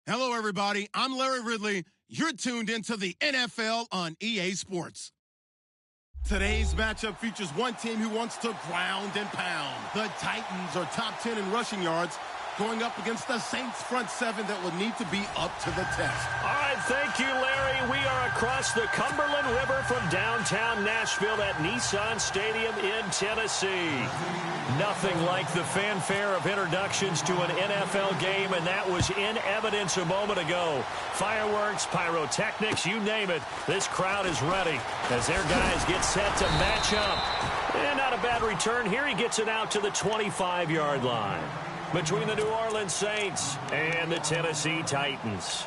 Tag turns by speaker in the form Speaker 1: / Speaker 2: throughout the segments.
Speaker 1: Hello, everybody. I'm Larry Ridley. You're tuned into the NFL on EA Sports. Today's matchup features one team who wants to ground and pound. The Titans are top 10 in rushing yards, going up against the Saints front seven that will need to be up to the test.
Speaker 2: All right, thank you, Larry. We are across the Cumberland River from downtown Nashville at Nissan Stadium in Tennessee. Nothing like the fanfare of introductions to an NFL game, and that was in evidence a moment ago. Fireworks, pyrotechnics, you name it. This crowd is ready as their guys get set to match up. And not a bad return here. He gets it out to the 25-yard line between the New Orleans Saints and the Tennessee Titans.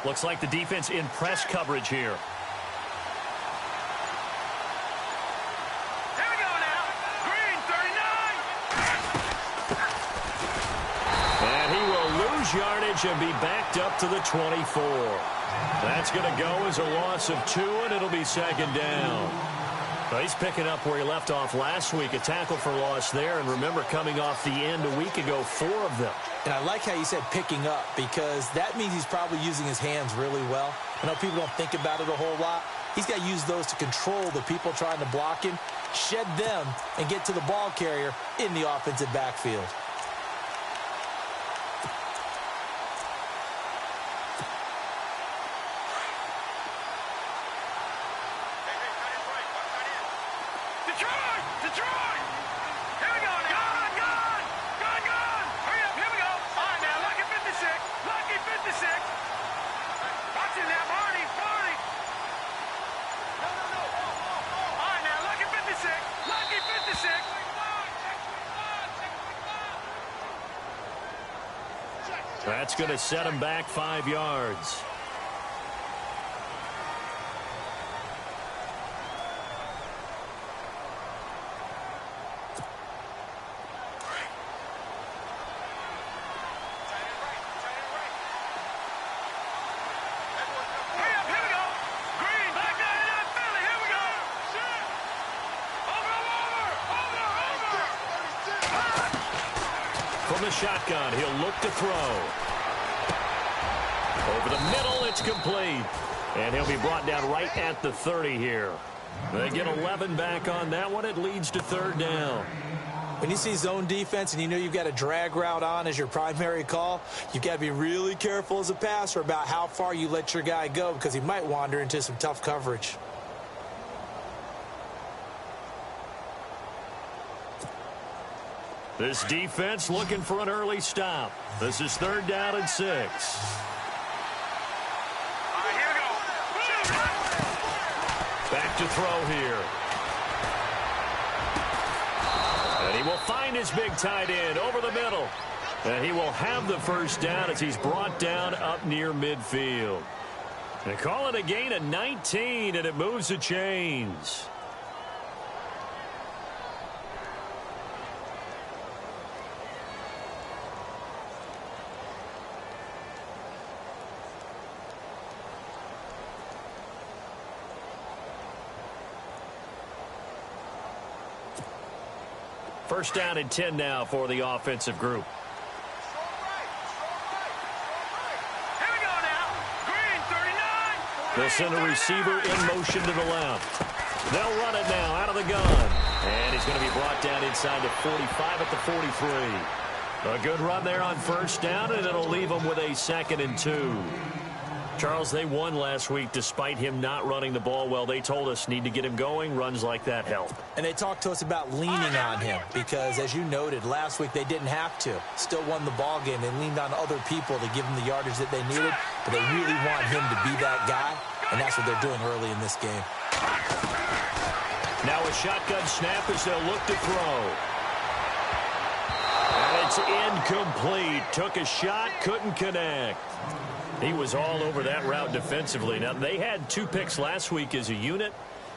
Speaker 2: Looks like the defense in press coverage here.
Speaker 3: Here we go now. Green, 39.
Speaker 2: And he will lose yardage and be backed up to the 24. That's going to go as a loss of 2, and it'll be second down. Well, he's picking up where he left off last week. A tackle for loss there. And remember, coming off the end a week ago, 4 of them.
Speaker 4: And I like how you said picking up, because that means he's probably using his hands really well. I know people don't think about it a whole lot. He's got to use those to control the people trying to block him, shed them, and get to the ball carrier in the offensive backfield.
Speaker 2: That's going to set him back 5 yards. From the shotgun, he'll look to throw. Over the middle, it's complete. And he'll be brought down right at the 30 here. They get 11 back on that one. It leads to third down.
Speaker 4: When you see zone defense and you know you've got a drag route on as your primary call, you've got to be really careful as a passer about how far you let your guy go, because he might wander into some tough coverage.
Speaker 2: This defense looking for an early stop. This is third down and 6. Back to throw here. And he will find his big tight end over the middle. And he will have the first down as he's brought down up near midfield. They call it a gain of 19, and it moves the chains. First down and 10 now for the offensive group.
Speaker 3: Here we go now. Green, 39.
Speaker 2: They'll send a receiver in motion to the left. They'll run it now out of the gun. And he's going to be brought down inside the 45 at the 43. A good run there on first down, and it'll leave them with a 2nd and 2. Charles, they won last week despite him not running the ball well. They told us need to get him going. Runs like that help.
Speaker 4: And they talked to us about leaning on him because, as you noted, last week they didn't have to. Still won the ball game. They leaned on other people to give them the yardage that they needed, but they really want him to be that guy, and that's what they're doing early in this game.
Speaker 2: Now a shotgun snap as they'll look to throw. And it's incomplete. Took a shot, couldn't connect. He was all over that route defensively. Now, they had 2 picks last week as a unit.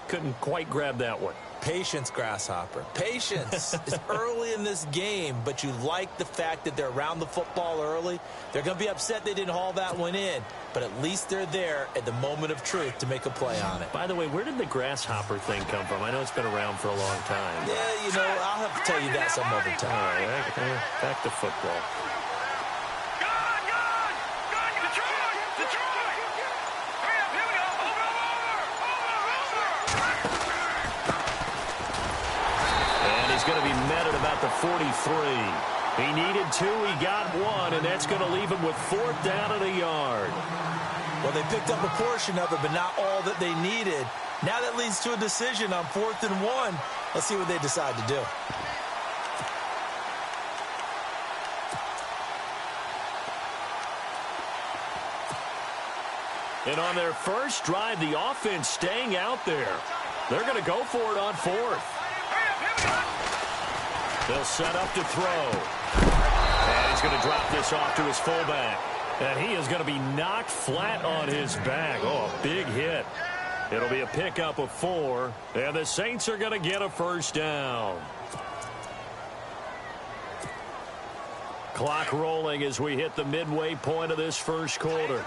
Speaker 2: Couldn't quite grab that one.
Speaker 4: Patience, Grasshopper. Patience. It's early in this game, but you like the fact that they're around the football early. They're going to be upset they didn't haul that one in, but at least they're there at the moment of truth to make a play on it.
Speaker 2: By the way, where did the grasshopper thing come from? I know it's been around for a long time.
Speaker 4: Yeah, you know, I'll have to tell you that some other time.
Speaker 2: All right, back to football. Going to be met at about the 43. He needed 2, he got 1, and that's going to leave him with 4th down and a yard.
Speaker 4: Well, they picked up a portion of it, but not all that they needed. Now that leads to a decision on 4th and 1. Let's see what they decide to do.
Speaker 2: And on their first drive, the offense staying out there. They're going to go for it on 4th. They'll set up to throw. And he's going to drop this off to his fullback. And he is going to be knocked flat on his back. Oh, a big hit. It'll be a pickup of 4. And the Saints are going to get a first down. Clock rolling as we hit the midway point of this first quarter.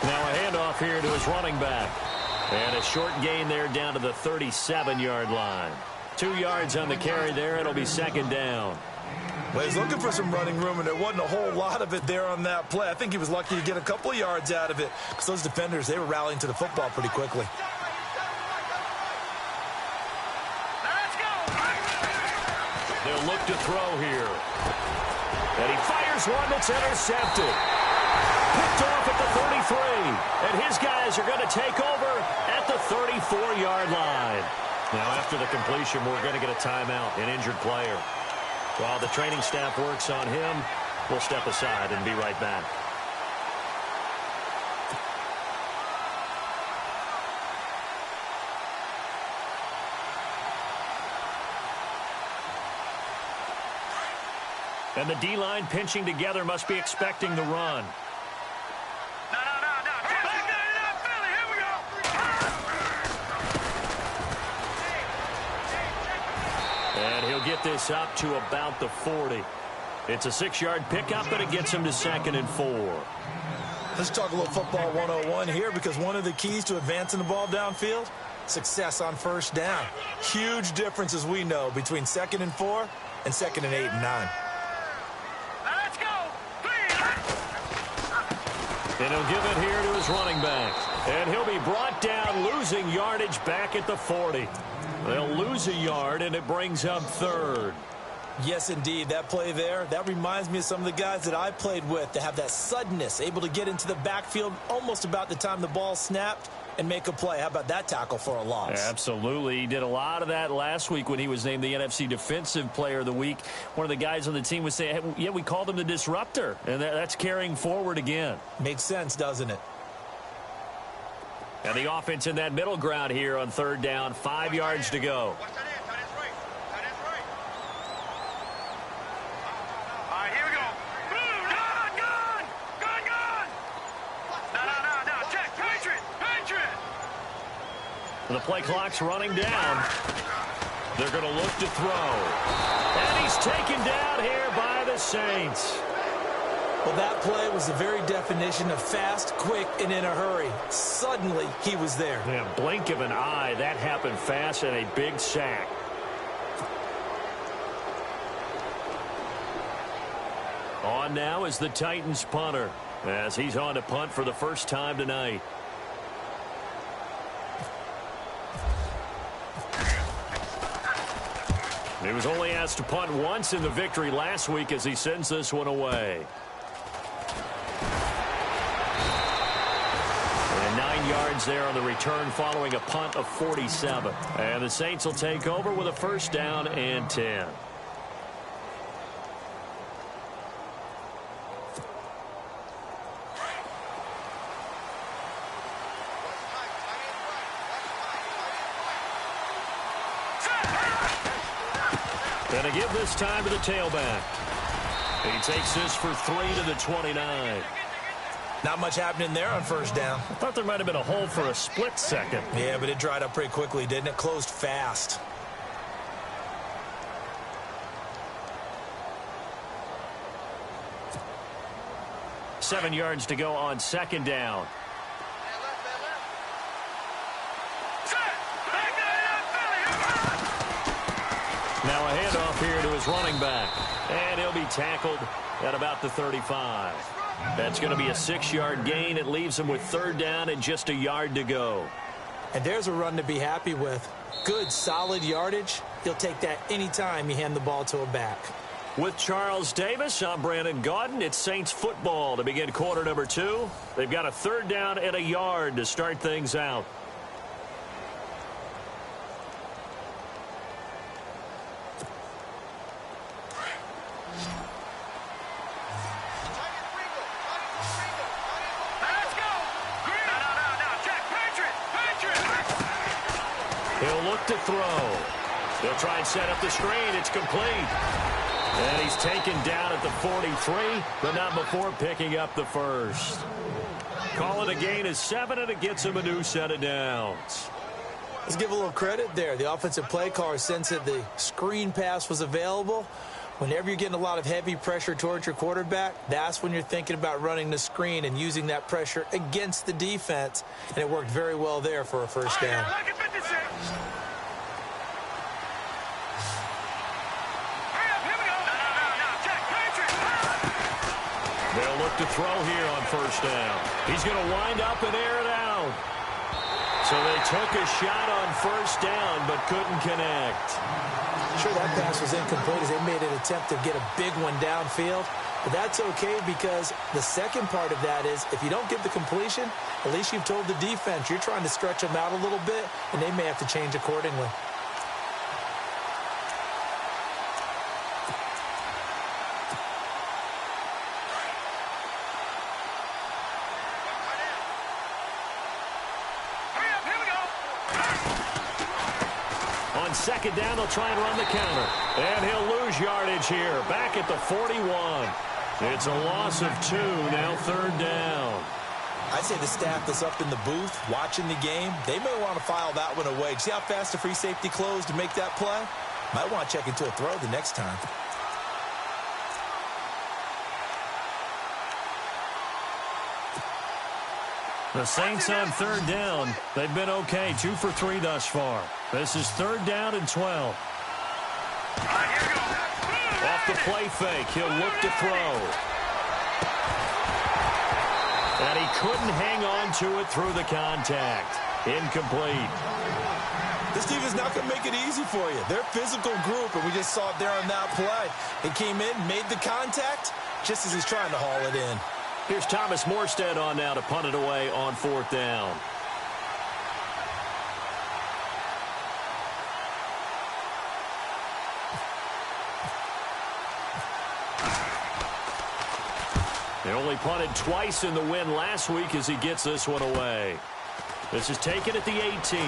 Speaker 2: Now a handoff here to his running back. And a short gain there down to the 37-yard line. 2 yards on the carry there. It'll be 2nd down.
Speaker 4: Well, he's looking for some running room, and there wasn't a whole lot of it there on that play. I think he was lucky to get a couple of yards out of it because those defenders, they were rallying to the football pretty quickly.
Speaker 2: They'll look to throw here. And he fires one that's intercepted. Picked off at the 33. And his guys are going to take over at the 34-yard line. Now, after the completion, we're going to get a timeout, an injured player. While the training staff works on him, we'll step aside and be right back. And the D-line pinching together must be expecting the run. And he'll get this up to about the 40. It's a 6-yard pickup, but it gets him to 2nd and 4.
Speaker 4: Let's talk a little football 101 here because one of the keys to advancing the ball downfield, success on first down. Huge difference, as we know, between 2nd and 4 and 2nd and 8 and 9.
Speaker 2: And he'll give it here to his running back. And he'll be brought down, losing yardage back at the 40. They'll lose a yard, and it brings up 3rd.
Speaker 4: Yes, indeed. That play there, that reminds me of some of the guys that I played with that have that suddenness, able to get into the backfield almost about the time the ball snapped and make a play. How about that tackle for a loss?
Speaker 2: Absolutely. He did a lot of that last week when he was named the NFC Defensive Player of the Week. One of the guys on the team was saying, hey, yeah, we called him the disruptor, and that's carrying forward again.
Speaker 4: Makes sense, doesn't it?
Speaker 2: And the offense in that middle ground here on 3rd down, 5 yards to go. The play clock's running down. They're going to look to throw. And he's taken down here by the Saints.
Speaker 4: Well, that play was the very definition of fast, quick, and in a hurry. Suddenly, he was there.
Speaker 2: Yeah, blink of an eye. That happened fast and a big sack. On now is the Titans punter as he's on to punt for the first time tonight. He was only asked to punt once in the victory last week as he sends this one away. And 9 yards there on the return following a punt of 47. And the Saints will take over with a first down and 10. And to give this time to the tailback. He takes this for 3 to the 29.
Speaker 4: Not much happening there on first down.
Speaker 2: I thought there might have been a hole for a split second.
Speaker 4: Yeah, but it dried up pretty quickly, didn't it? Closed fast.
Speaker 2: Seven yards to go on second down. Now a handoff here to his running back. And he'll be tackled at about the 35. That's going to be a 6-yard gain. It leaves him with third down and just a yard to go.
Speaker 4: And there's a run to be happy with. Good, solid yardage. He'll take that anytime you hand the ball to a back.
Speaker 2: With Charles Davis, I'm Brandon Gaudin. It's Saints football to begin quarter number 2. They've got a third down and a yard to start things out. He'll look to throw. He'll try and set up the screen. It's complete. And he's taken down at the 43, but not before picking up the first. Call it a gain of 7, and it gets him a new set of downs.
Speaker 4: Let's give a little credit there. The offensive play caller sensed that the screen pass was available. Whenever you're getting a lot of heavy pressure towards your quarterback, that's when you're thinking about running the screen and using that pressure against the defense. And it worked very well there for a first down.
Speaker 2: They'll look to throw here on first down. He's going to wind up and air it out. So they took a shot on first down but couldn't connect.
Speaker 4: Sure, that pass was incomplete as they made an attempt to get a big one downfield. But that's okay because the second part of that is if you don't get the completion, at least you've told the defense you're trying to stretch them out a little bit, and they may have to change accordingly.
Speaker 2: Second down, they'll try and run the counter. And he'll lose yardage here. Back at the 41. It's a loss of 2. Now third down.
Speaker 4: I'd say the staff that's up in the booth watching the game, they may want to file that one away. See how fast the free safety closed to make that play? Might want to check into a throw the next time.
Speaker 2: The Saints on third down. They've been okay. 2 for 3 thus far. This is third down and 12. Off the play fake. He'll look to throw. And he couldn't hang on to it through the contact. Incomplete.
Speaker 4: This team is not going to make it easy for you. They're a physical group, and we just saw it there on that play. He came in, made the contact, just as he's trying to haul it in.
Speaker 2: Here's Thomas Morstead on now to punt it away on fourth down. They only punted twice in the win last week as he gets this one away. This is taken at the 18.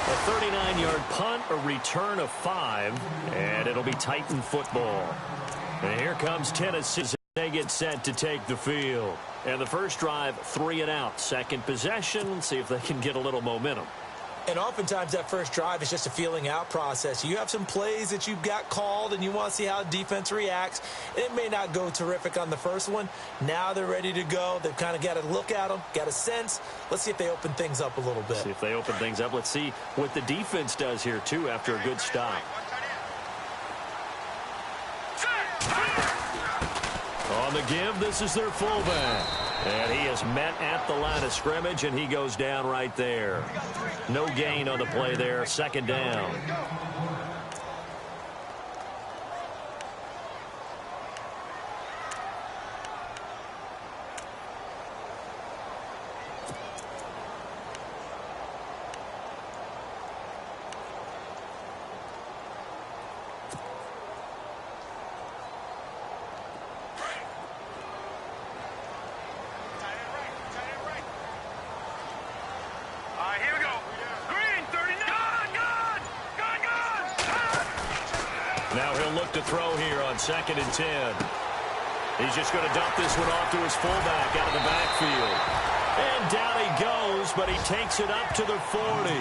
Speaker 2: A 39-yard punt, a return of 5, and it'll be Titan football. And here comes Tennessee as they get set to take the field. And the first drive, 3 and out. Second possession, let's see if they can get a little momentum.
Speaker 4: And oftentimes that first drive is just a feeling out process. You have some plays that you've got called and you want to see how defense reacts. And it may not go terrific on the first one. Now they're ready to go. They've kind of got to look at them, got a sense. Let's see if they open things up a little bit.
Speaker 2: See if they open things up. Let's see what the defense does here, too, after a good stop. On the give, this is their fullback. And he is met at the line of scrimmage, and he goes down right there. No gain on the play there. Second down. look to throw here on 2nd and 10. He's just going to dump this one off to his fullback out of the backfield. And down he goes, but he takes it up to the 40.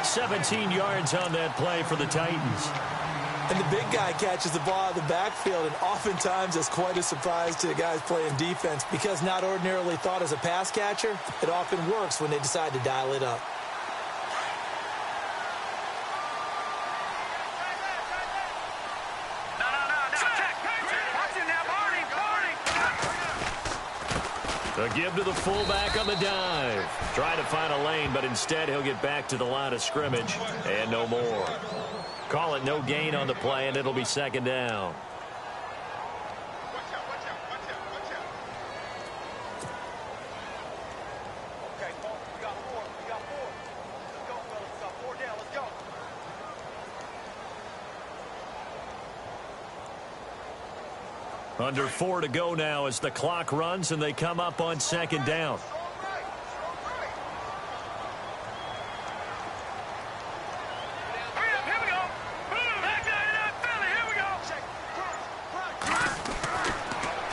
Speaker 2: 17 yards on that play for the Titans.
Speaker 4: And the big guy catches the ball out of the backfield, and oftentimes it's quite a surprise to the guys playing defense because not ordinarily thought as a pass catcher, it often works when they decide to dial it up.
Speaker 2: The give to the fullback on the dive. Trying to find a lane, but instead he'll get back to the line of scrimmage and no more. Call it no gain on the play, and it'll be 2nd down.
Speaker 3: Okay, we got 4. We got 4. Let's go, fellas. We got 4 down. Let's go.
Speaker 2: Under 4 to go now as the clock runs and they come up on 2nd down.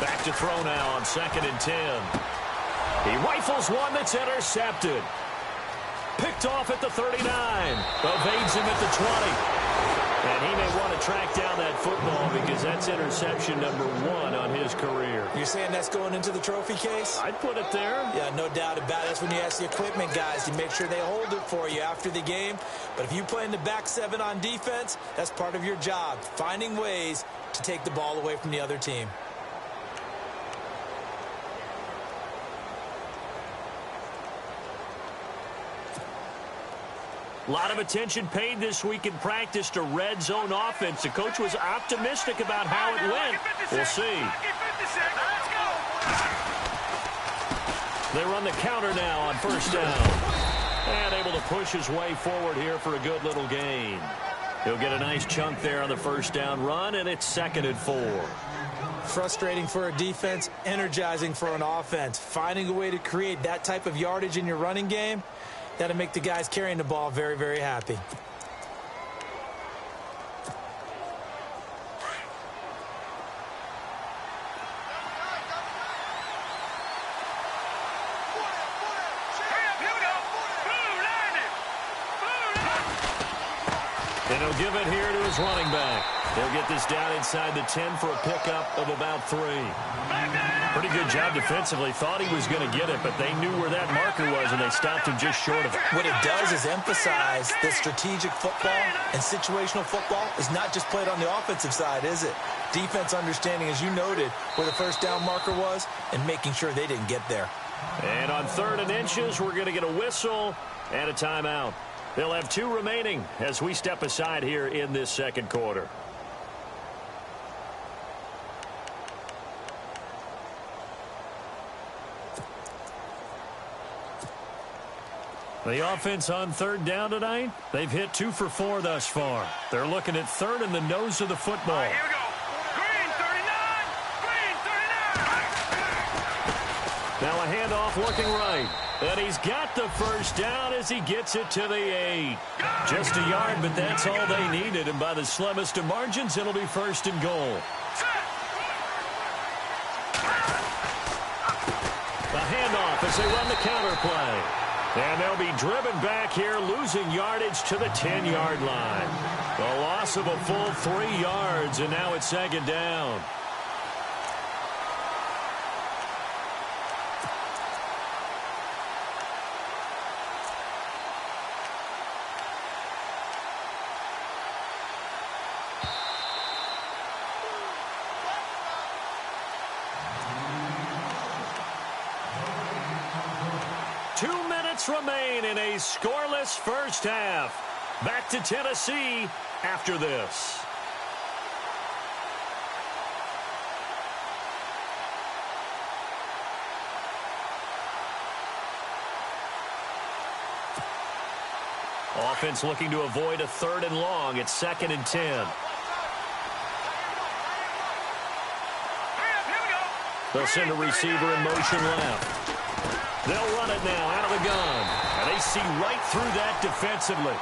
Speaker 2: Back to throw now on 2nd and 10. He rifles one that's intercepted. Picked off at the 39. Evades him at the 20. And he may want to track down that football because that's interception number 1 on his career.
Speaker 4: You're saying that's going into the trophy case?
Speaker 2: I'd put it there.
Speaker 4: Yeah, no doubt about it. That's when you ask the equipment guys to make sure they hold it for you after the game. But if you play in the back 7 on defense, that's part of your job, finding ways to take the ball away from the other team.
Speaker 2: A lot of attention paid this week in practice to red zone offense. The coach was optimistic about how it went. We'll see. They run the counter now on 1st down. And able to push his way forward here for a good little gain. He'll get a nice chunk there on the 1st down run, and it's 2nd and 4.
Speaker 4: Frustrating for a defense, energizing for an offense. Finding a way to create that type of yardage in your running game, that'll make the guys carrying the ball very, very happy.
Speaker 2: And he'll give it here to his running back. He'll get this down inside the 10 for a pickup of about 3. Pretty good job defensively. Thought he was going to get it, but they knew where that marker was, and they stopped him just short of it.
Speaker 4: What it does is emphasize that strategic football and situational football is not just played on the offensive side, is it? Defense understanding, as you noted, where the 1st down marker was and making sure they didn't get there.
Speaker 2: And on 3rd and inches, we're going to get a whistle and a timeout. They'll have 2 remaining as we step aside here in this 2nd quarter. The offense on 3rd down tonight, they've hit 2 for 4 thus far. They're looking at 3rd in the nose of the football.
Speaker 3: Here we go. Green 39. Green 39.
Speaker 2: Now a handoff looking right. And he's got the 1st down as he gets it to the 8. Just a yard, but that's all they needed. And by the slimmest of margins, it'll be 1st and goal. A handoff as they run the counter play. And they'll be driven back here, losing yardage to the 10-yard line. A loss of a full 3 yards, and now it's 2nd down. Remain in a scoreless 1st half. Back to Tennessee after this. Offense looking to avoid a 3rd and long. It's 2nd and 10. They'll send a receiver in motion left. They'll run it now out of the gun. And they see right through that defensively.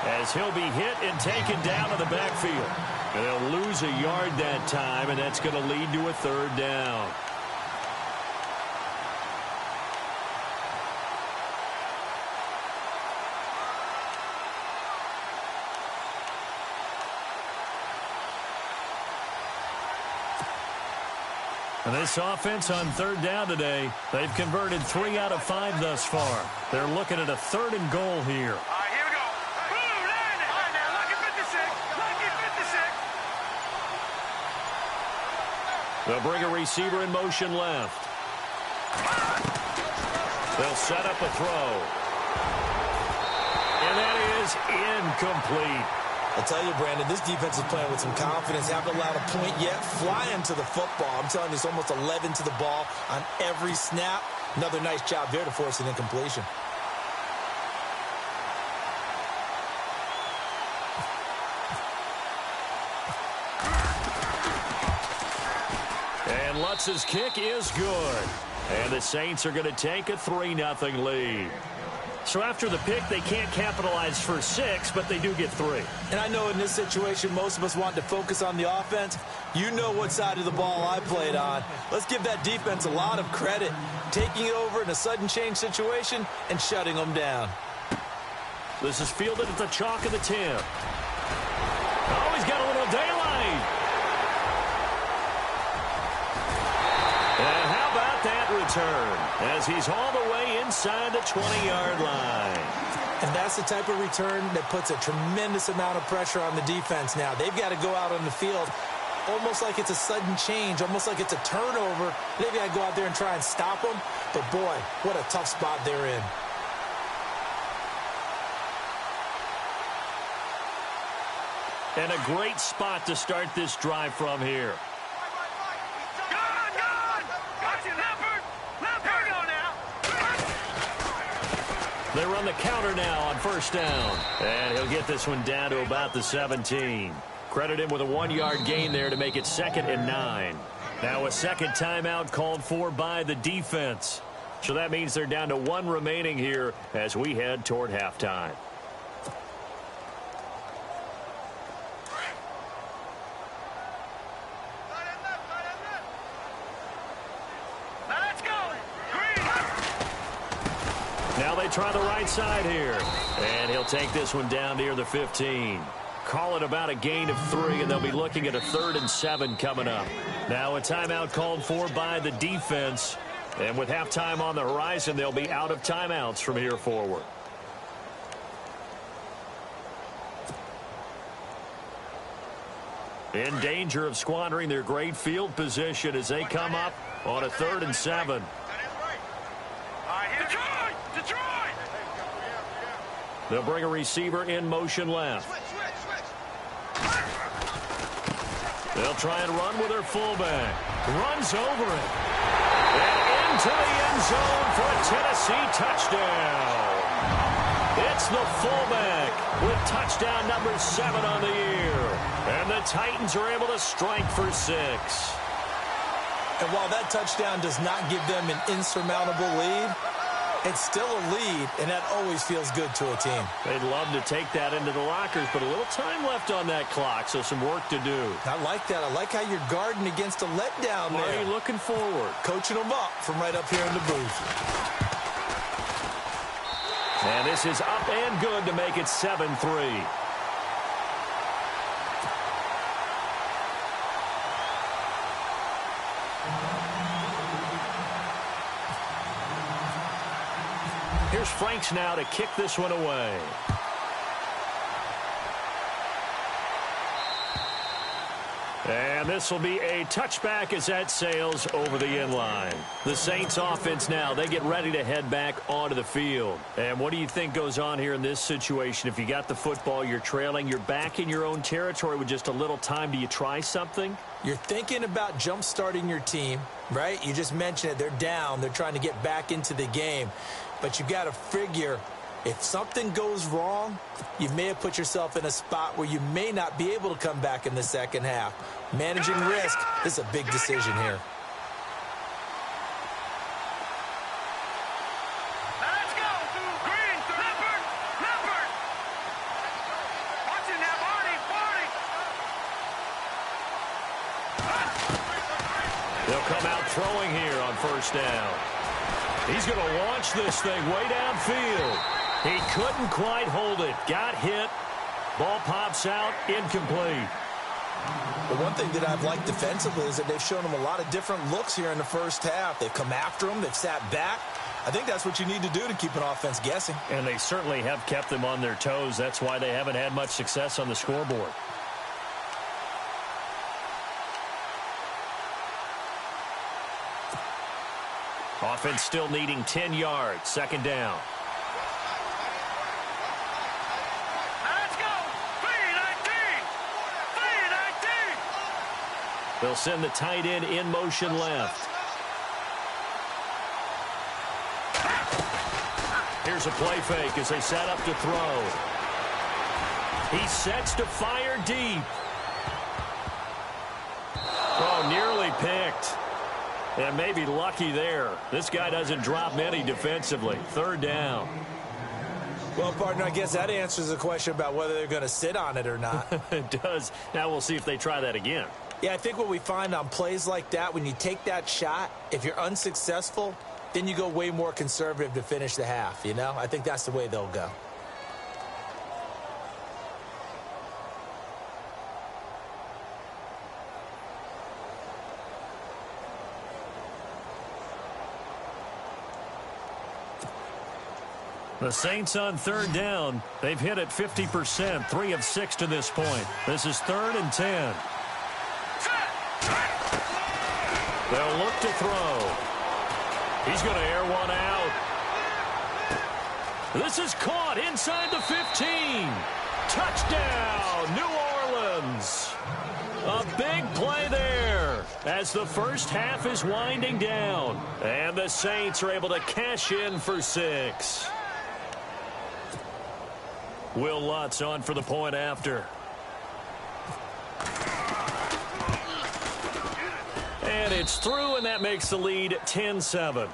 Speaker 2: as he'll be hit and taken down to the backfield. And they'll lose a yard that time, and that's going to lead to a third down. And this offense on third down today, they've converted 3 out of 5 thus far. They're looking at a 3rd and goal here.
Speaker 3: All right, here we go. Boom, line now, lucky 56, lucky 56.
Speaker 2: They'll bring a receiver in motion left. They'll set up a throw. And that is incomplete.
Speaker 4: I'll tell you, Brandon, this defense is playing with some confidence. Haven't allowed a point yet. Flying to the football. I'm telling you, it's almost 11 to the ball on every snap. Another nice job there to force an incompletion.
Speaker 2: And Lutz's kick is good. And the Saints are going to take a 3-0 lead. So after the pick, they can't capitalize for 6, but they do get 3.
Speaker 4: And I know in this situation, most of us want to focus on the offense. You know what side of the ball I played on. Let's give that defense a lot of credit. Taking it over in a sudden change situation and shutting them down.
Speaker 2: This is fielded at the chalk of the 10. Oh, he's got a little daylight. And how about that return as he's all the way inside the 20-yard line.
Speaker 4: And that's the type of return that puts a tremendous amount of pressure on the defense now. They've got to go out on the field almost like it's a sudden change, almost like it's a turnover. They've got to go out there and try and stop them. But, boy, what a tough spot they're in.
Speaker 2: And a great spot to start this drive from here. They run the counter now on first down. And he'll get this one down to about the 17. Credit him with a 1-yard gain there to make it 2nd and 9. Now a second timeout called for by the defense. So that means they're down to 1 remaining here as we head toward halftime. Now they try the right side here. And he'll take this one down near the 15. Call it about a gain of 3, and they'll be looking at a 3rd and 7 coming up. Now a timeout called for by the defense. And with halftime on the horizon, they'll be out of timeouts from here forward. In danger of squandering their great field position as they come up on a 3rd and 7. They'll bring a receiver in motion left. They'll try and run with their fullback. Runs over it. And into the end zone for a Tennessee touchdown. It's the fullback with touchdown number 7 on the year. And the Titans are able to strike for 6.
Speaker 4: And while that touchdown does not give them an insurmountable lead, it's still a lead, and that always feels good to a team.
Speaker 2: They'd love to take that into the lockers, but a little time left on that clock, so some work to do.
Speaker 4: I like that. I like how you're guarding against a letdown there.
Speaker 2: Marty looking forward.
Speaker 4: Coaching them up from right up here in the booth.
Speaker 2: And this is up and good to make it 7-3. Here's Franks now to kick this one away. And this will be a touchback as that sails over the end line. The Saints offense now, they get ready to head back onto the field. And what do you think goes on here in this situation? If you got the football, you're trailing, you're back in your own territory with just a little time. Do you try something?
Speaker 4: You're thinking about jump-starting your team, right? You just mentioned it. They're down. They're trying to get back into the game. But you got to figure, if something goes wrong, you may have put yourself in a spot where you may not be able to come back in the second half. Managing risk is a big decision here.
Speaker 3: Let's go. Green, Leopard.
Speaker 2: throwing here on first down. He's going to launch this thing way downfield. He couldn't quite hold it. Got hit. Ball pops out. Incomplete.
Speaker 4: The one thing that I've liked defensively is that they've shown him a lot of different looks here in the first half. They've come after him. They've sat back. I think that's what you need to do to keep an offense guessing.
Speaker 2: And they certainly have kept them on their toes. That's why they haven't had much success on the scoreboard. Offense still needing 10 yards. Second down.
Speaker 3: Let's go! 319! 319!
Speaker 2: They'll send the tight end in motion left. Here's a play fake as they set up to throw. He sets to fire deep. Oh, nearly picked. And maybe lucky there. This guy doesn't drop many defensively. Third down.
Speaker 4: Well, partner, I guess that answers the question about whether they're going to sit on it or not.
Speaker 2: It does. Now we'll see if they try that again.
Speaker 4: Yeah, I think what we find on plays like that, when you take that shot, if you're unsuccessful, then you go way more conservative to finish the half, you know? I think that's the way they'll go.
Speaker 2: The Saints on third down. They've hit it 50%, 3 of 6 to this point. This is 3rd and 10. They'll look to throw. He's going to air one out. This is caught inside the 15. Touchdown, New Orleans. A big play there as the first half is winding down. And the Saints are able to cash in for 6. Will Lutz on for the point after. And it's through, and that makes the lead 10-7.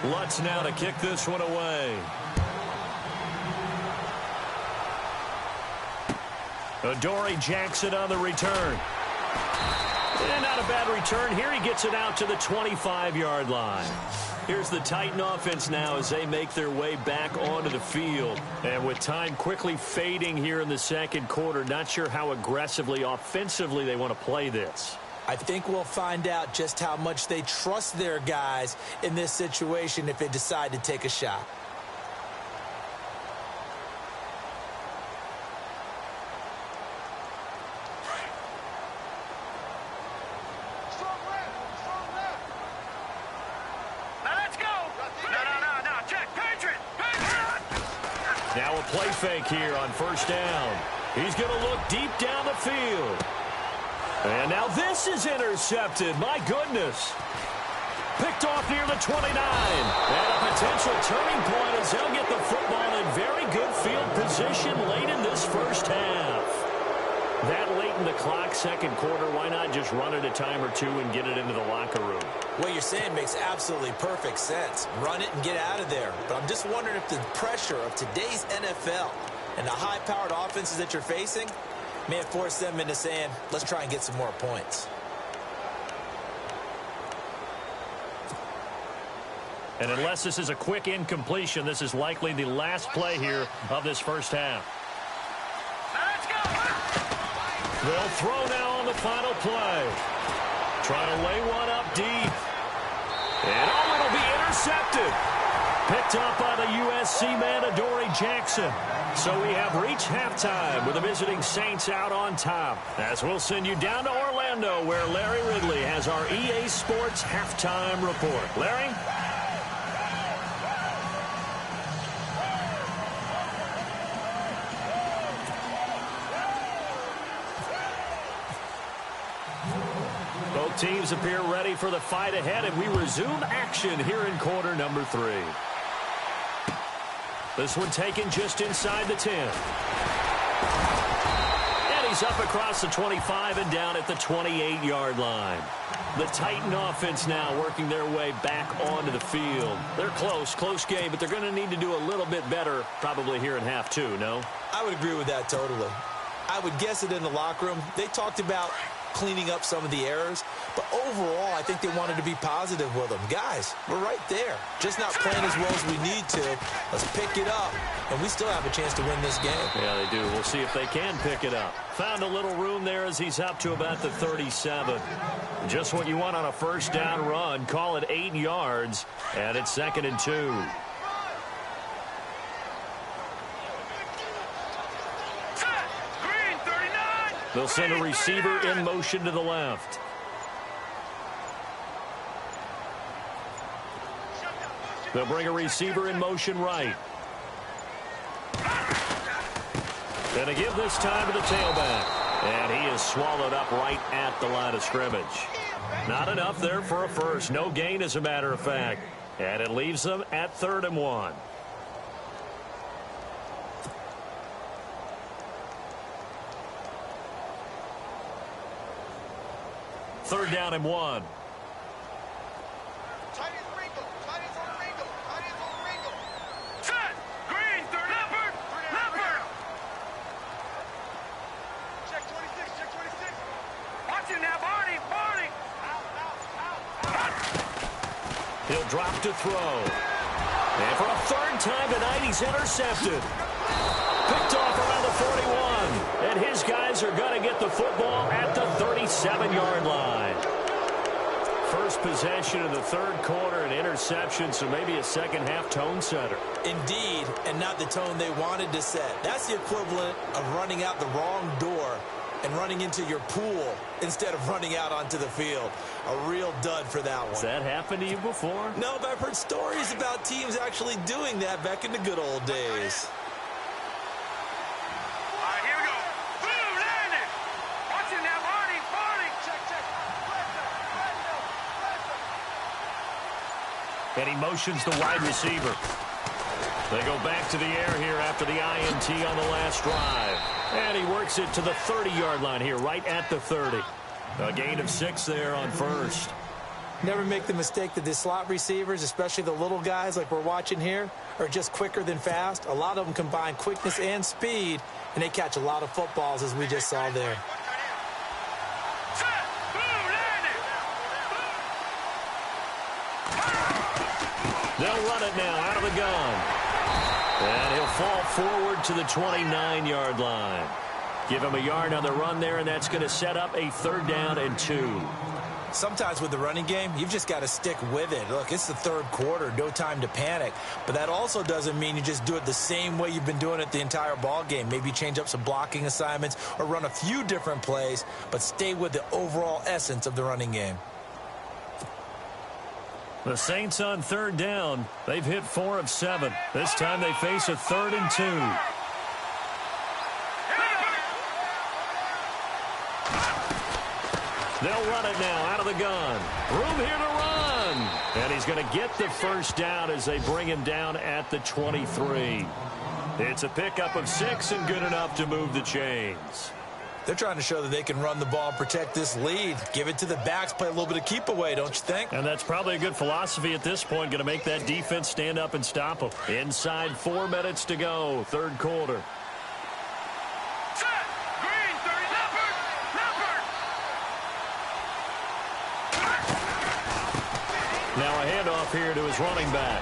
Speaker 2: Lutz now to kick this one away. Adoree Jackson on the return. And not a bad return. Here he gets it out to the 25-yard line. Here's the Titan offense now as they make their way back onto the field. And with time quickly fading here in the second quarter, not sure how aggressively, offensively they want to play this.
Speaker 4: I think we'll find out just how much they trust their guys in this situation if they decide to take a shot.
Speaker 2: Now a play fake here on first down. He's going to look deep down the field. And now this is intercepted. My goodness. Picked off near the 29. And a potential turning point as they'll get the football in very good field position late in this first half. That late in the clock, second quarter, why not just run it a time or two and get it into the locker room?
Speaker 4: What you're saying makes absolutely perfect sense. Run it and get out of there. But I'm just wondering if the pressure of today's NFL and the high-powered offenses that you're facing may have forced them into saying, let's try and get some more points.
Speaker 2: And unless this is a quick incompletion, this is likely the last play here of this first half. They'll throw now on the final play. Trying to lay one up deep. And it'll be intercepted. Picked up by the USC man, Adoree Jackson. So we have reached halftime with the visiting Saints out on top. As we'll send you down to Orlando, where Larry Ridley has our EA Sports halftime report. Larry? Both teams appear ready for the fight ahead, and we resume action here in quarter number 3. This one taken just inside the 10. And he He's up across the 25 and down at the 28-yard line. The Titan offense now working their way back onto the field. They're close game, but they're going to need to do a little bit better probably here in half two, no?
Speaker 4: I would agree with that totally. I would guess it in the locker room. They talked about cleaning up some of the errors, but overall, I think they wanted to be positive with them. Guys, we're right there. Just not playing as well as we need to. Let's pick it up, and we still have a chance to win this game.
Speaker 2: Yeah, they do. We'll see if they can pick it up. Found a little room there as he's up to about the 37. Just what you want on a first down run. Call it 8 yards, and it's 2nd and 2. They'll send a receiver in motion to the left. They'll bring a receiver in motion right. And a give this time to the tailback. And he is swallowed up right at the line of scrimmage. Not enough there for a first. No gain, as a matter of fact. And it leaves them at 3rd and 1. Third down and 1.
Speaker 3: Set! Green, third Leopard! Leopard! Check 26, check 26. Watch him now, Barney! Barney! Out!
Speaker 2: He'll drop to throw. And for a 3rd time tonight, he's intercepted. Picked off around the 41. And his guys are going to get the football at the 37-yard line. First possession of the 3rd quarter, an interception, so maybe a second-half tone setter.
Speaker 4: Indeed, and not the tone they wanted to set. That's the equivalent of running out the wrong door and running into your pool instead of running out onto the field. A real dud for that one.
Speaker 2: Has that happened to you before?
Speaker 4: No, but I've heard stories about teams actually doing that back in the good old days.
Speaker 2: And he motions the wide receiver. They go back to the air here after the INT on the last drive. And he works it to the 30-yard line here, right at the 30. A gain of 6 there on first.
Speaker 4: Never make the mistake that the slot receivers, especially the little guys like we're watching here, are just quicker than fast. A lot of them combine quickness and speed, and they catch a lot of footballs, as we just saw there.
Speaker 2: They'll run it now out of the gun. And he'll fall forward to the 29-yard line. Give him a yard on the run there, and that's going to set up a 3rd down and 2.
Speaker 4: Sometimes with the running game, you've just got to stick with it. Look, it's the 3rd quarter, no time to panic. But that also doesn't mean you just do it the same way you've been doing it the entire ball game. Maybe change up some blocking assignments or run a few different plays, but stay with the overall essence of the running game.
Speaker 2: The Saints on 3rd down. They've hit 4 of 7. This time they face a 3rd and 2. They'll run it now out of the gun. Room here to run. And he's going to get the first down as they bring him down at the 23. It's a pickup of 6 and good enough to move the chains.
Speaker 4: They're trying to show that they can run the ball and protect this lead. Give it to the backs, play a little bit of keep away, don't you think?
Speaker 2: And that's probably a good philosophy at this point. Going to make that defense stand up and stop them. Inside 4 minutes to go, 3rd quarter.
Speaker 3: Set! Green, 30, Leopard! Leopard!
Speaker 2: Now a handoff here to his running back.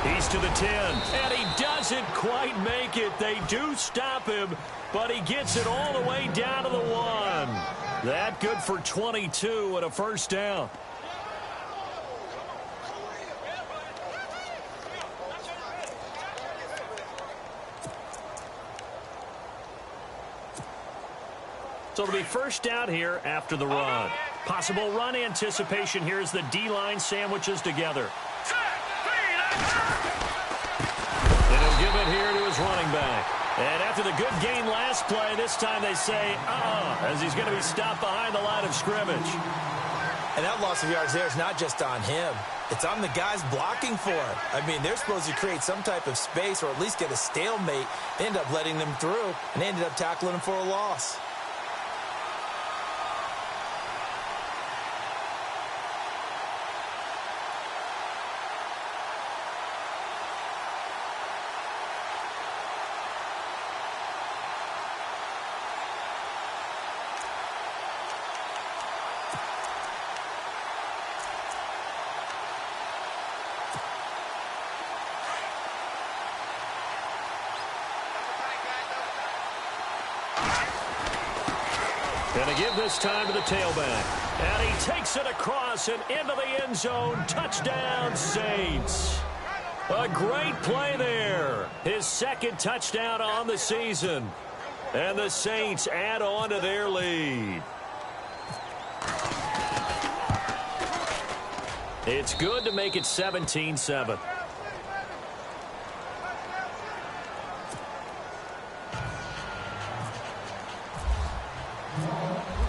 Speaker 2: He's to the 10, and he doesn't quite make it. They do stop him, but he gets it all the way down to the 1. That good for 22 and a first down. So it'll be first down here after the run. Possible run anticipation here as the D-line sandwiches together. And he'll give it here to his running back. And after the good gain last play, this time they say, as he's going to be stopped behind the line of scrimmage.
Speaker 4: And that loss of yards there is not just on him. It's on the guys blocking for him. I mean, they're supposed to create some type of space or at least get a stalemate. They end up letting them through, and they ended up tackling him for a loss.
Speaker 2: And to give this time to the tailback. And he takes it across and into the end zone. Touchdown, Saints. A great play there. His second touchdown on the season. And the Saints add on to their lead. It's good to make it 17-7.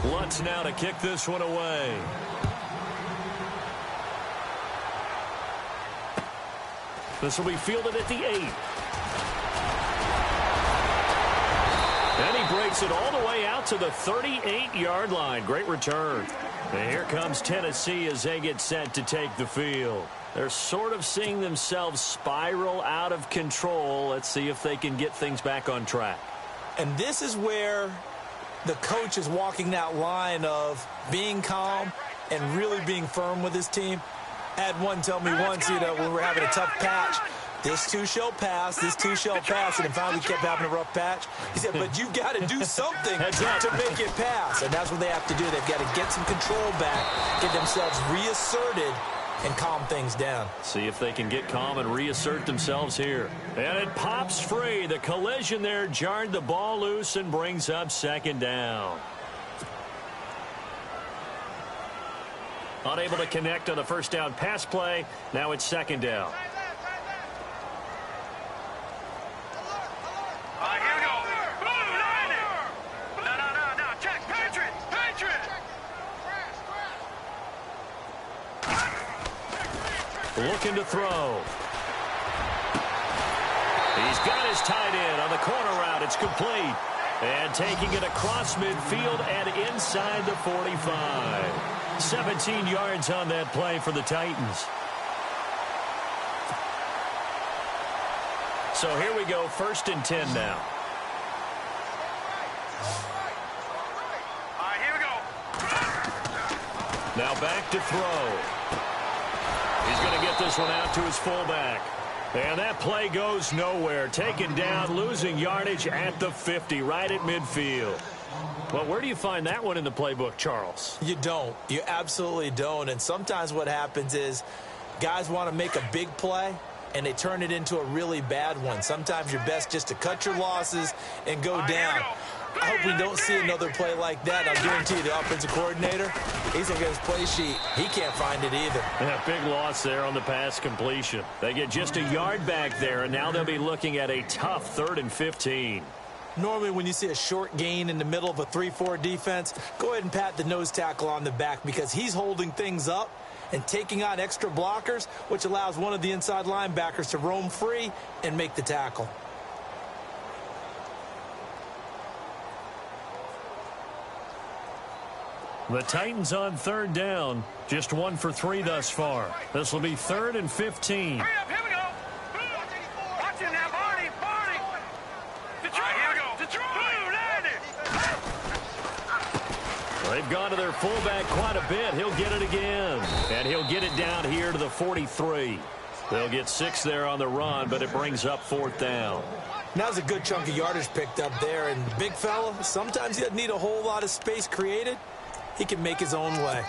Speaker 2: Lutz now to kick this one away. This will be fielded at the 8. And he breaks it all the way out to the 38-yard line. Great return. And here comes Tennessee as they get set to take the field. They're sort of seeing themselves spiral out of control. Let's see if they can get things back on track.
Speaker 4: And this is where the coach is walking that line of being calm and really being firm with his team. I had one tell me once, when we're having a tough patch, this too shall pass, this too shall pass, and then finally kept having a rough patch. He said, but you've got to do something to make it pass, and that's what they have to do. They've got to get some control back, get themselves reasserted, and calm things down.
Speaker 2: See if they can get calm and reassert themselves here. And it pops free. The collision there jarred the ball loose and brings up second down. Unable to connect on the first down pass play. Now it's second down.
Speaker 3: Here we go. Boom, no. Check. Patriot.
Speaker 2: Looking to throw. He's got his tight end on the corner route. It's complete. And taking it across midfield and inside the 45. 17 yards on that play for the Titans. So here we go, 1st and 10 now.
Speaker 3: Here we go.
Speaker 2: Now back to throw. He's going to get this one out to his fullback. And that play goes nowhere. Taken down, losing yardage at the 50, right at midfield. Well, where do you find that one in the playbook, Charles?
Speaker 4: You don't. You absolutely don't. And sometimes what happens is guys want to make a big play, and they turn it into a really bad one. Sometimes you're best just to cut your losses and go down. I hope we don't see another play like that. I'll guarantee you the offensive coordinator, he's going to get his play sheet. He can't find it either.
Speaker 2: Yeah, big loss there on the pass completion. They get just a yard back there, and now they'll be looking at a tough 3rd and 15.
Speaker 4: Normally when you see a short gain in the middle of a 3-4 defense, go ahead and pat the nose tackle on the back because he's holding things up and taking on extra blockers, which allows one of the inside linebackers to roam free and make the tackle.
Speaker 2: The Titans on 3rd down, just 1 for 3 thus far. This will be 3rd and 15.
Speaker 3: Hurry up, here we go. Watch him now, Barney. Here we go.
Speaker 2: They've gone to their fullback quite a bit. He'll get it again. And he'll get it down here to the 43. They'll get 6 there on the run, but it brings up 4th down.
Speaker 4: Now's a good chunk of yardage picked up there. And the big fella, sometimes he doesn't need a whole lot of space created. He can make his own way.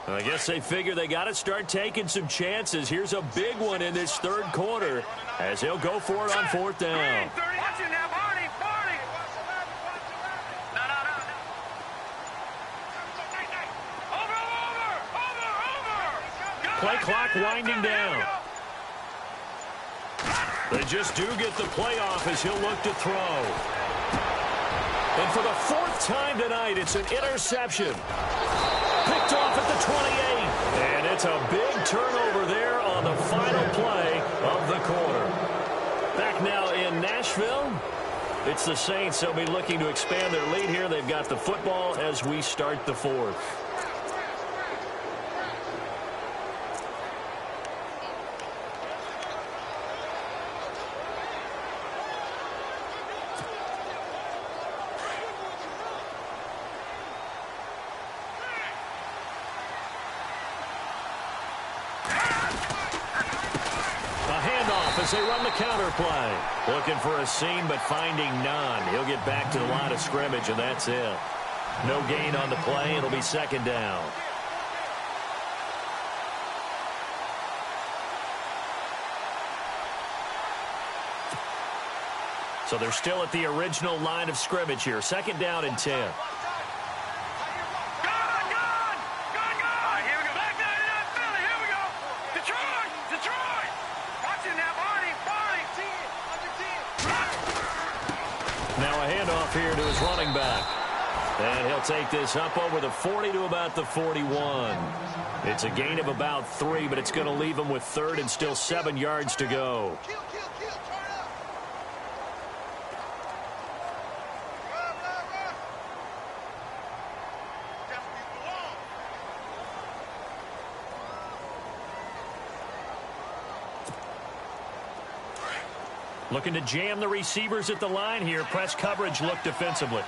Speaker 2: I guess they figure they got to start taking some chances. Here's a big one in this 3rd quarter as he'll go for it on 4th down.
Speaker 3: Watch it now, Barney.
Speaker 2: Play clock winding down. They just do get the play off as he'll look to throw. And for the 4th time tonight, it's an interception. Picked off at the 28. And it's a big turnover there on the final play of the quarter. Back now in Nashville. It's the Saints. They'll be looking to expand their lead here. They've got the football as we start the 4th. as they run the counter play. Looking for a seam, but finding none. He'll get back to the line of scrimmage, and that's it. No gain on the play. It'll be second down. So they're still at the original line of scrimmage here. Second down and 10. Now a handoff here to his running back. And he'll take this up over the 40 to about the 41. It's a gain of about 3, but it's going to leave him with third and still 7 yards to go. Looking to jam the receivers at the line here. Press coverage look defensively.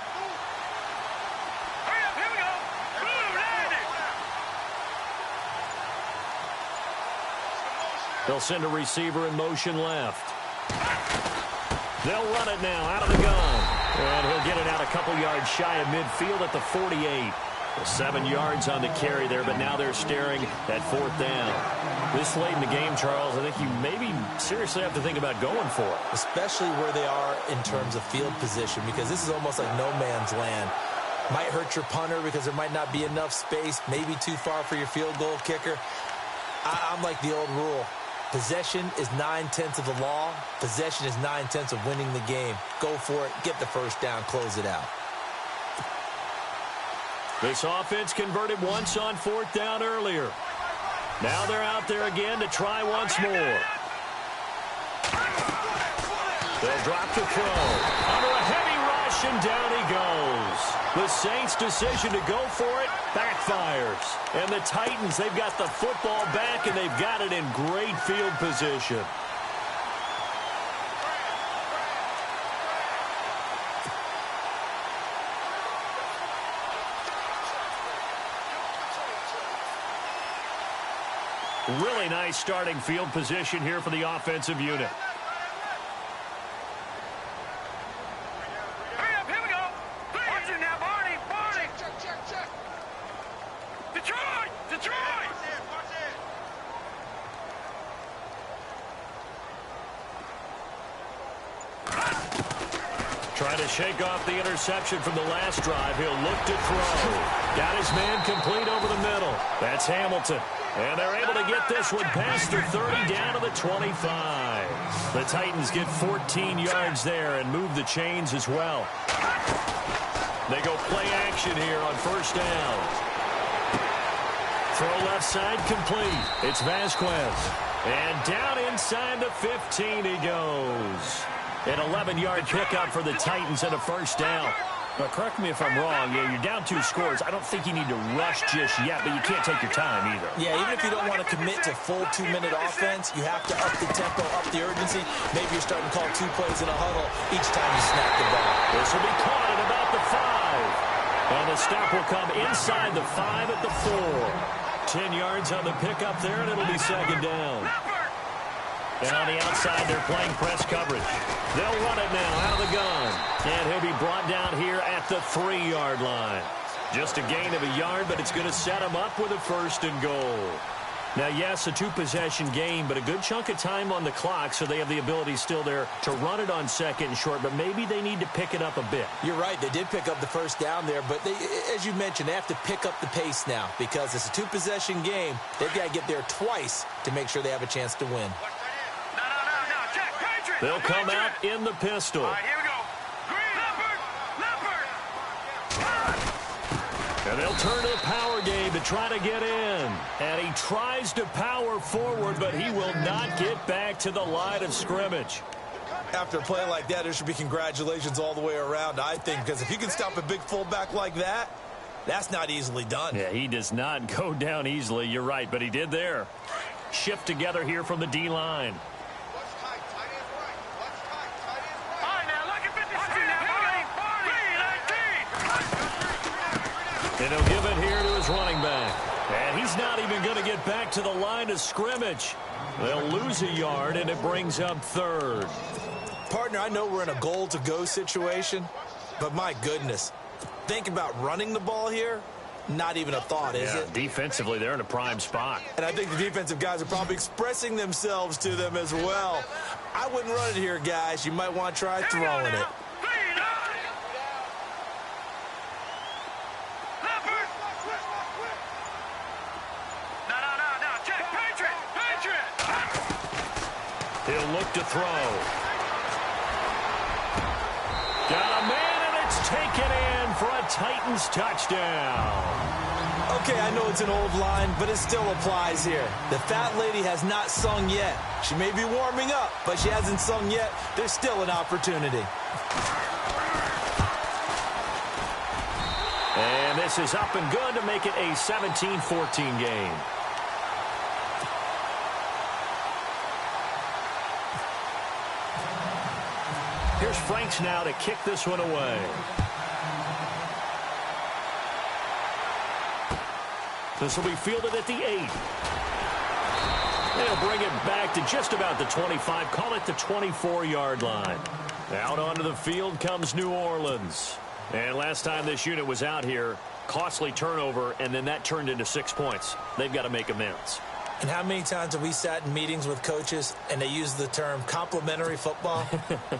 Speaker 2: They'll send a receiver in motion left. They'll run it now out of the gun. And he'll get it out a couple yards shy of midfield at the 48. Well, 7 yards on the carry there, but now they're staring at fourth down. This late in the game, Charles, I think you maybe seriously have to think about going for it.
Speaker 4: Especially where they are in terms of field position, because this is almost like no man's land. Might hurt your punter because there might not be enough space, maybe too far for your field goal kicker. I'm like the old rule. Possession is 9/10 of the law. Possession is 9/10 of winning the game. Go for it. Get the first down. Close it out.
Speaker 2: This offense converted once on fourth down earlier. Now they're out there again to try once more. They'll drop the throw. Under a heavy rush, and down he goes. The Saints' decision to go for it backfires. And the Titans, they've got the football back, and they've got it in great field position. Really nice starting field position here for the offensive unit.
Speaker 3: Hurry up, here we go. Watch it now, Barney. Check. Detroit.
Speaker 2: Trying to shake off the interception from the last drive. He'll look to throw. Got his man complete over the middle. That's Hamilton. And they're able to get this one past the 30 down to the 25. The Titans get 14 yards there and move the chains as well. They go play action here on first down. Throw left side complete. It's Vasquez. And down inside the 15 he goes. An 11-yard pickup for the Titans and a first down. Now, correct me if I'm wrong. Yeah, you're down 2 scores. I don't think you need to rush just yet, but you can't take your time either.
Speaker 4: Yeah, even if you don't want to commit to full 2-minute offense, you have to up the tempo, up the urgency. Maybe you're starting to call 2 plays in a huddle each time you snap the ball.
Speaker 2: This will be caught at about the 5. And the stop will come inside the 5 at the 4. 10 yards on the pickup there, and it'll be second down. And on the outside, they're playing press coverage. They'll run it now out of the gun. And he'll be brought down here at the 3-yard line. Just a gain of a yard, but it's going to set him up with a first and goal. Now, yes, a 2-possession game, but a good chunk of time on the clock, so they have the ability still there to run it on second and short, but maybe they need to pick it up a bit.
Speaker 4: You're right. They did pick up the first down there, but they, as you mentioned, they have to pick up the pace now because it's a 2-possession game. They've got to get there twice to make sure they have a chance to win.
Speaker 2: They'll come out in the pistol.
Speaker 3: All right, here we go. Leopard.
Speaker 2: And they'll turn to the power game to try to get in. And he tries to power forward, but he will not get back to the line of scrimmage.
Speaker 4: After a play like that, there should be congratulations all the way around, I think, because if you can stop a big fullback like that, that's not easily done.
Speaker 2: Yeah, he does not go down easily. You're right, but he did there. Shift together here from the D-line. And he'll give it here to his running back. And he's not even going to get back to the line of scrimmage. They'll lose a yard, and it brings up third.
Speaker 4: Partner, I know we're in a goal-to-go situation, but my goodness, think about running the ball here. Not even a thought, is it?
Speaker 2: Defensively, they're in a prime spot.
Speaker 4: And I think the defensive guys are probably expressing themselves to them as well. I wouldn't run it here, guys. You might want to try throwing it.
Speaker 2: He'll look to throw. Got a man, and it's taken in for a Titans touchdown.
Speaker 4: Okay, I know it's an old line, but it still applies here. The fat lady has not sung yet. She may be warming up, but she hasn't sung yet. There's still an opportunity.
Speaker 2: And this is up and good to make it a 17-14 game. Here's Franks now to kick this one away. This will be fielded at the 8. They'll bring it back to just about the 25. Call it the 24-yard line. Out onto the field comes New Orleans. And last time this unit was out here, costly turnover, and then that turned into 6 points. They've got to make amends.
Speaker 4: And how many times have we sat in meetings with coaches and they use the term complementary football?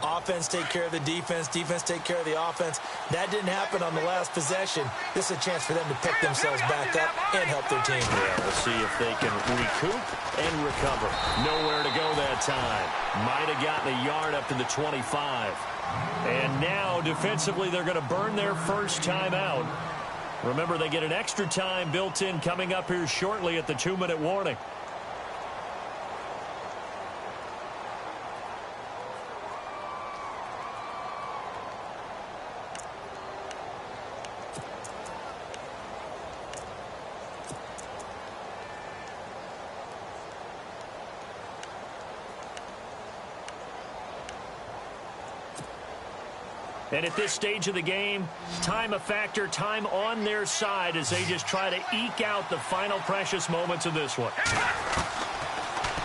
Speaker 4: Offense take care of the defense, defense take care of the offense. That didn't happen on the last possession. This is a chance for them to pick themselves back up and help their team.
Speaker 2: Yeah, we'll see if they can recoup and recover. Nowhere to go that time. Might have gotten a yard up to the 25. And now, defensively, they're going to burn their first timeout. Remember, they get an extra time built in coming up here shortly at the 2-minute warning. And at this stage of the game, time a factor, time on their side as they just try to eke out the final precious moments of this one.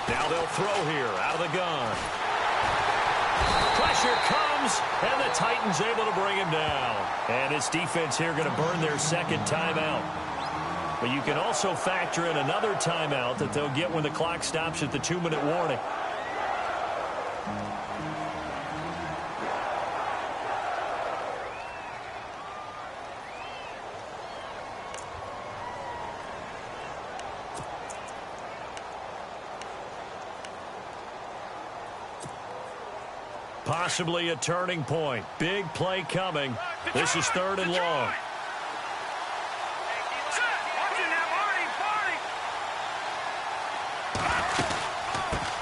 Speaker 2: Now they'll throw here out of the gun. Pressure comes, and the Titans able to bring him down. And this defense here going to burn their second timeout. But you can also factor in another timeout that they'll get when the clock stops at the 2-minute warning. Possibly a turning point. Big play coming. This is 3rd and long.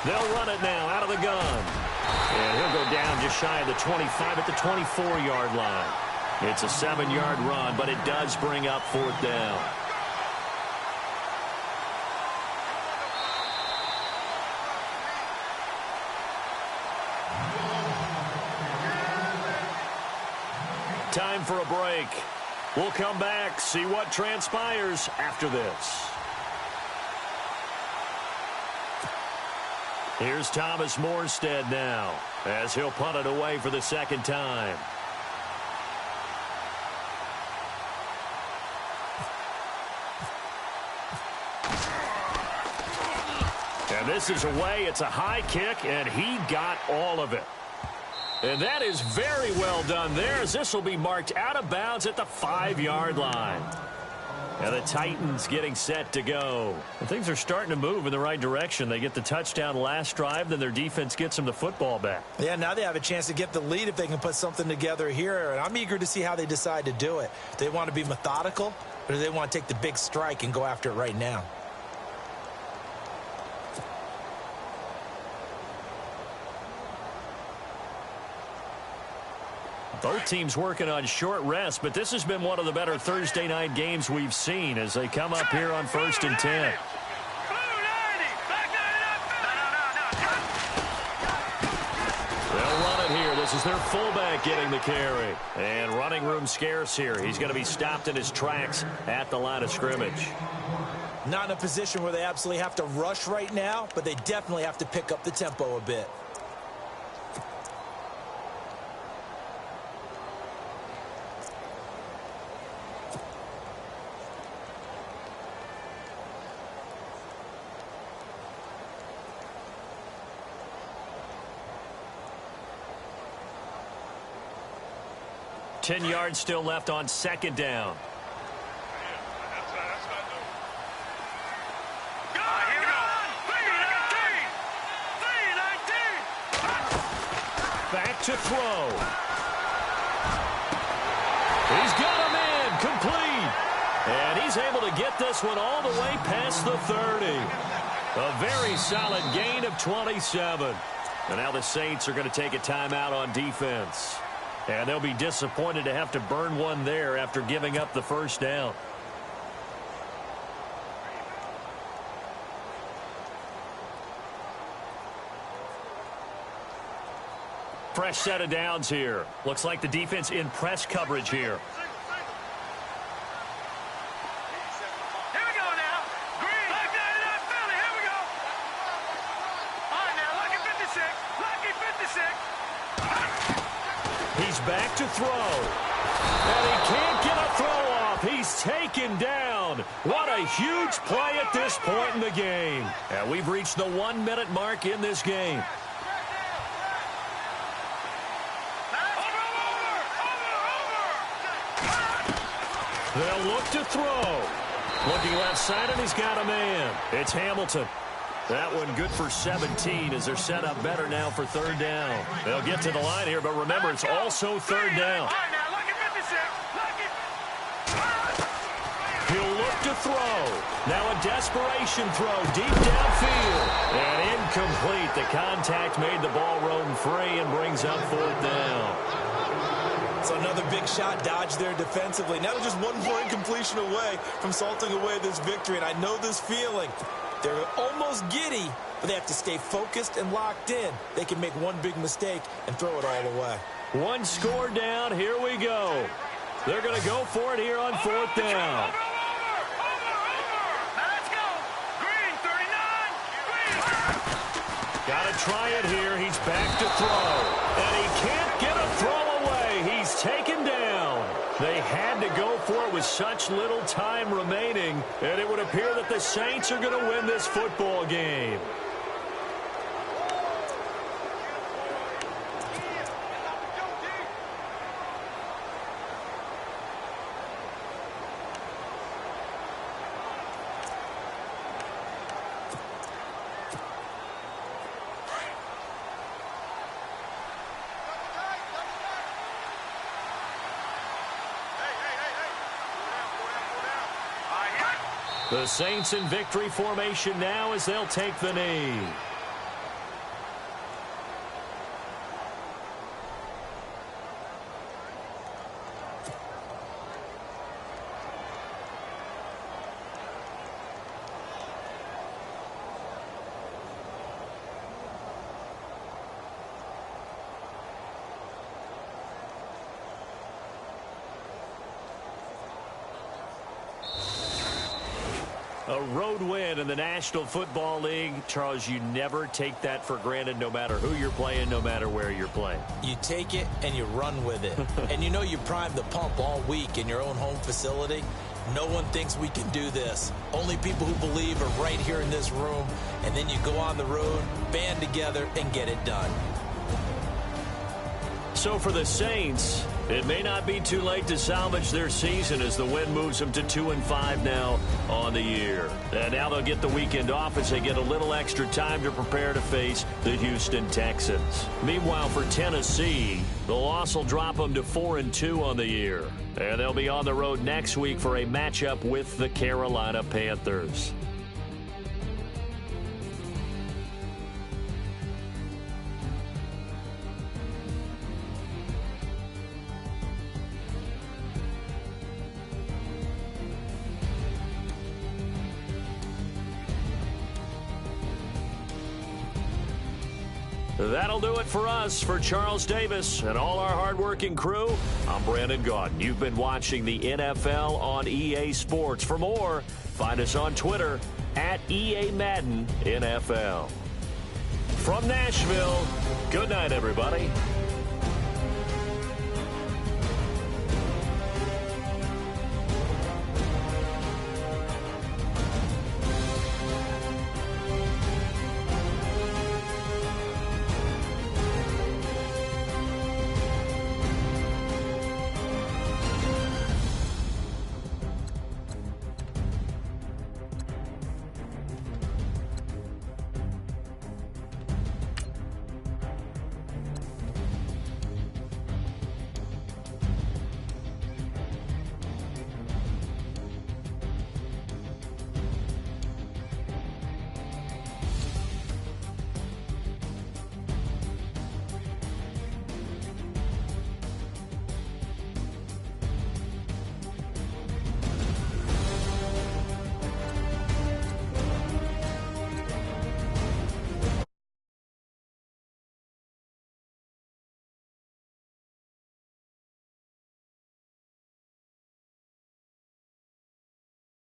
Speaker 2: They'll run it now out of the gun. And he'll go down just shy of the 25 at the 24-yard line. It's a 7-yard run, but it does bring up 4th down. Time for a break. We'll come back, see what transpires after this. Here's Thomas Morstead now as he'll punt it away for the second time. And this is away. It's a high kick, and he got all of it. And that is very well done there, as this will be marked out of bounds at the 5-yard line. And the Titans getting set to go. And things are starting to move in the right direction. They get the touchdown last drive, then their defense gets them the football back. Yeah, now they have a chance to get the lead if they can put something together here. And I'm eager to see how they decide to do it. Do they want to be methodical, or do they want to take the big strike and go after it right now? Both teams working on short rest, but this has been one of the better Thursday night games we've seen as they come up here on 1st and 10. They'll run it here. This is their fullback getting the carry. And running room scarce here. He's going to be stopped in his tracks at the line of scrimmage.
Speaker 4: Not in a position where they absolutely have to rush right now, but they definitely have to pick up the tempo a bit.
Speaker 2: Ten yards still left on second down. Back to throw. He's got him in, complete. And he's able to get this one all the way past the 30. A very solid gain of 27. And now the Saints are going to take a timeout on defense. And they'll be disappointed to have to burn one there after giving up the first down. Fresh set of downs here. Looks like the defense in press coverage here.
Speaker 3: Here we go now. Green. Like that in that Philly. Here we go. All right now, Lucky 56. Lucky 56.
Speaker 2: He's back to throw. And he can't get a throw off. He's taken down. What a huge play at this point in the game. And we've reached the 1 minute mark in this game. They'll look to throw. Looking left side, and he's got a man. It's Hamilton. That one good for 17 as they're set up better now for third down. They'll get to the line here, but remember, it's also third down. He'll look to throw. Now a desperation throw deep downfield. And incomplete. The contact made the ball roam free and brings up fourth down.
Speaker 4: So another big shot dodged there defensively. Now they're just one more incompletion away from salting away this victory. And I know this feeling. They're almost giddy, but they have to stay focused and locked in. They can make one big mistake and throw it all away.
Speaker 2: One score down. Here we go. They're going to go for it here on fourth down. Got to try it here. He's back to throw. And he can't get a throw away. He's taken down. They had to go for it with such little time remaining. And it would appear that the Saints are going to win this football game. The Saints in victory formation now as they'll take the knee. A road win in the National Football League. Charles, you never take that for granted no matter who you're playing, no matter where you're playing.
Speaker 4: You take it and you run with it. And you know you primed the pump all week in your own home facility. No one thinks we can do this. Only people who believe are right here in this room. And then you go on the road, band together, and get it done.
Speaker 2: So for the Saints, it may not be too late to salvage their season as the win moves them to 2-5 now on the year. And now they'll get the weekend off as they get a little extra time to prepare to face the Houston Texans. Meanwhile, for Tennessee, the loss will drop them to 4-2 on the year. And they'll be on the road next week for a matchup with the Carolina Panthers. That'll do it for us. For Charles Davis and all our hardworking crew, I'm Brandon Gaudin. You've been watching the NFL on EA Sports. For more, find us on Twitter at EA Madden NFL. From Nashville, good night, everybody.